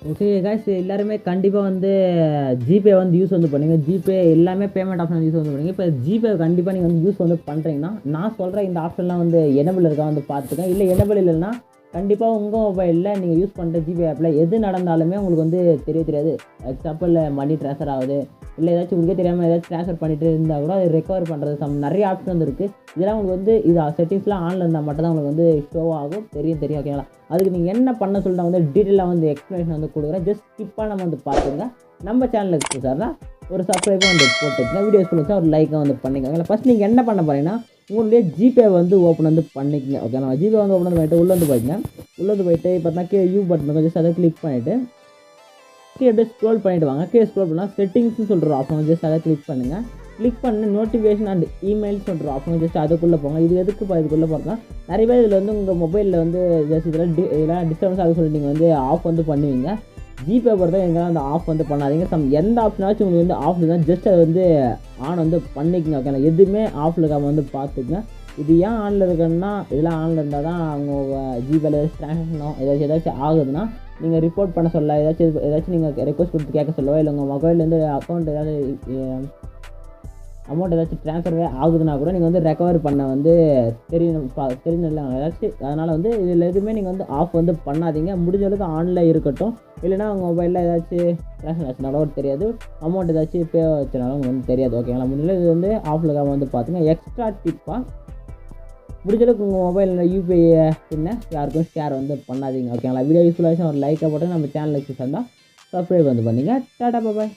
Okay guys எல்லாருமே கண்டிப்பாக வந்து ஜிபே வந்து யூஸ் வந்து பண்ணுங்க. ஜிபே எல்லாமே பேமெண்ட் ஆப்ஷன் யூஸ் வந்து பண்ணுங்க. இப்போ ஜிபே கண்டிப்பாக நீங்கள் வந்து யூஸ் வந்து பண்ணுறீங்கன்னா நான் சொல்கிற இந்த ஆப்ஷன்லாம் வந்து எனபிள் இருக்கா வந்து பார்த்துக்கங்க. இல்லை எனபிள் இல்லைன்னா கண்டிப்பாக உங்கள் மொபைலில் நீங்கள் யூஸ் பண்ணுற ஜிபே ஆப்பில் எது நடந்தாலுமே உங்களுக்கு வந்து தெரியாது. எக்ஸாம்பிள் மணி ட்ரான்ஸ்ஃபர் ஆகுது, இல்லை ஏதாச்சும் உங்களுக்கே தெரியாமல் ஏதாச்சும் ட்ரான்ஸ்ஃபர் பண்ணிட்டு இருந்தால் கூட அது ரெக்கவர் பண்ணுறது நிறைய ஆப்ஷன் வந்து இருக்குது. இதெல்லாம் உங்களுக்கு வந்து இது செட்டிங்ஸ்லாம் ஆனில் இருந்தால் மட்டும் தான் உங்களுக்கு வந்து ஷோ ஆகும். தெரியும் ஓகேங்களா? அதுக்கு நீங்கள் என்ன பண்ண சொல்லிட்டு நான் வந்து டீட்டெயிலாக வந்து எக்ஸ்ப்ளனேஷன் வந்து கொடுக்குறேன். ஜஸ்ட் ஸ்கிப்பாக நம்ம வந்து பார்த்துங்க. நம்ம சேனலுக்கு புதுசாக ஒரு சப்ஸ்கிரைபாக வந்து போட்டுக்கங்க. வீடியோஸ் பிடிச்சா ஒரு லைக்காக வந்து பண்ணிக்கோங்க. ஃபஸ்ட் நீங்கள் என்ன பண்ண போகிறீங்கன்னா உங்களுடைய ஜிபே வந்து ஓப்பன் வந்து பண்ணிக்கங்க. ஓகே, நம்ம ஜிபே வந்து ஓப்பன் வந்து பண்ணிட்டு உள்ளே வந்து போயிடுங்க. உள்ளே வந்து போயிட்டு பார்த்தா கீழே யூ பட்டன் ஜஸ்ட் அதை கிளிக் பண்ணிவிட்டு கீழே அப்படியே ஸ்க்ரோல் பண்ணிவிட்டு வாங்க. கீழே ஸ்க்ரோல் பண்ணால் செட்டிங்ஸ்னு சொல்கிற ஆப்ஷன் ஜஸ்ட் அதை கிளிக் பண்ணுங்கள். கிளிக் பண்ணி நோட்டிஃபிகேஷன் அண்ட் இமெயில்ஸ் சொல்கிற ஆப்ஷன் ஜஸ்ட் அதுக்குள்ளே போங்க. இது எதுக்கு இதுக்குள்ளே போகிறதா நிறைய பேர் இதில் வந்து உங்கள் மொபைலில் வந்து ஜஸ்ட் இதெல்லாம் டிஸ்டர்பன்ஸ் ஆக சொல்லி நீங்கள் வந்து ஆஃப் வந்து பண்ணுவீங்க. ஜிபே பொறுத்த எங்கெல்லாம் அந்த ஆஃப் வந்து பண்ணாதீங்க. எந்த ஆப்ஷனாச்சும் உங்களுக்கு வந்து ஆஃப் தான் ஜஸ்ட் அதை வந்து ஆன் வந்து பண்ணிக்கங்க. ஓகேங்களா? எதுவுமே ஆஃபில் இருக்காமல் வந்து பார்த்துக்குங்க. இது ஏன் ஆனில் இருக்குன்னா இதெல்லாம் ஆனில் இருந்தால் தான் அவங்க ஜிபேல ட்ரான்சாக்ஷனோ ஏதாச்சும் ஆகுதுன்னா நீங்கள் ரிப்போர்ட் பண்ண சொல்ல ஏதாச்சும் நீங்கள் ரெக்வஸ்ட் கொடுத்து கேட்க சொல்லவோ, இல்லை உங்கள் மொபைல்லேருந்து அக்கௌண்ட் ஏதாவது அமௌண்ட் ஏதாச்சும் ட்ரான்ஸ்ஃபர் ஆகுதுன்னா கூட நீங்கள் வந்து ரெக்கவர் பண்ண வந்து தெரியல ஏதாச்சும். அதனால் வந்து இதில் எதுவுமே நீங்கள் வந்து ஆஃப் வந்து பண்ணாதீங்க. முடிஞ்ச அளவுக்கு ஆனில் இருக்கட்டும். இல்லைனா உங்கள் மொபைலில் ஏதாச்சும் ட்ரான்ஸ்ஃபர் ஆச்சுனாலும் ஒரு தெரியாது, அமௌண்ட் ஏதாச்சும் பே வச்சுனாலும் உங்களுக்கு வந்து தெரியாது. ஓகேங்களா? முடிஞ்ச இது வந்து ஆஃபில் வந்து பார்த்துங்க. எக்ஸ்ட்ரா டிப்பாக முடிஞ்சளவுக்கு உங்கள் மொபைலில் யூபிஐ பின்ன யாருக்கும் ஷேர் வந்து பண்ணாதீங்க. ஓகேங்களா? வீடியோ யூஸ்ஃபுல்லாக ஒரு லைக்கை போட்டு நம்ம சேனலுக்கு சேர்ந்தால் சப்ஸ்கிரைப் வந்து பண்ணிங்க. டாடா பாய்.